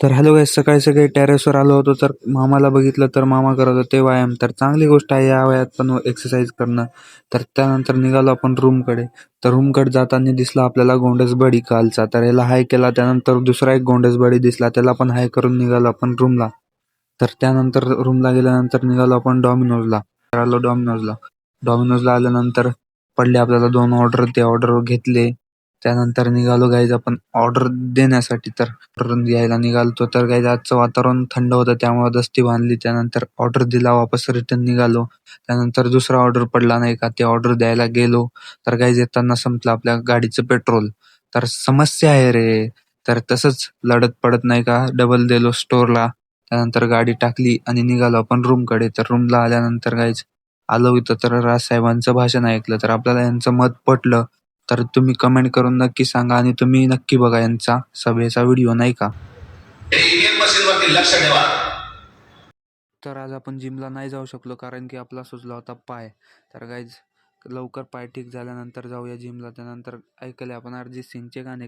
तर हॅलो गाईस, सकाळी सकाळी टेरेसवर आलो होतो तर मामाला बघितलं तर मामा करत होते व्यायाम. तर चांगली गोष्ट आहे या वयात पण एक्सरसाइज करणं. तर त्यानंतर निघालो आपण रूमकडे. तर रूमकडे जाताना दिसला आपल्याला गोंडसबडी कालचा. तर याला हाय केला, त्यानंतर दुसरा एक गोंडसबडी दिसला, त्याला पण हाय करून निघालो आपण रूमला. तर त्यानंतर रूमला गेल्यानंतर निघालो आपण डॉमिनोजला. तर आलो डॉमिनोजला. डॉमिनोजला आल्यानंतर पडले आपल्याला 2 ऑर्डर. ते ऑर्डर घेतले. त्यानंतर निघालो गाईज आपण ऑर्डर देण्यासाठी. तर ऑर्डर द्यायला निघालतो. तर गाईज आजचं वातावरण थंड होतं त्यामुळे दस्ती बांधली. त्यानंतर ऑर्डर दिला, वापस रिटर्न निघालो. त्यानंतर दुसरा ऑर्डर पडला नाही का, ते ऑर्डर द्यायला गेलो. तर गाईज येताना संपलं आपल्या गाडीचं पेट्रोल. तर समस्या आहे रे. तर तसंच लढत पडत नाही का डबल दिलो स्टोअरला. त्यानंतर गाडी टाकली आणि निघालो आपण रूमकडे. तर रूमला आल्यानंतर गाईज आलो इथं तर राजसाहेबांचं भाषण ऐकलं. तर आपल्याला यांचं मत पटलं. तर तुम्ही कमेंट करून नक्की सांगा आणि तुम्ही नक्की बघा यांचा सभेचा व्हिडिओ, नाही का. ईव्हीएम मशीनवरती लक्ष ठेवा. तर आज आपण जिमला नाही जाऊ शकलो कारण की आपला सुजला होता पाय. तर गाईज लवकर पाय ठीक झाल्यानंतर जाऊया जिमला. त्यानंतर ऐकले आपण अरिजित सिंगचे गाणे.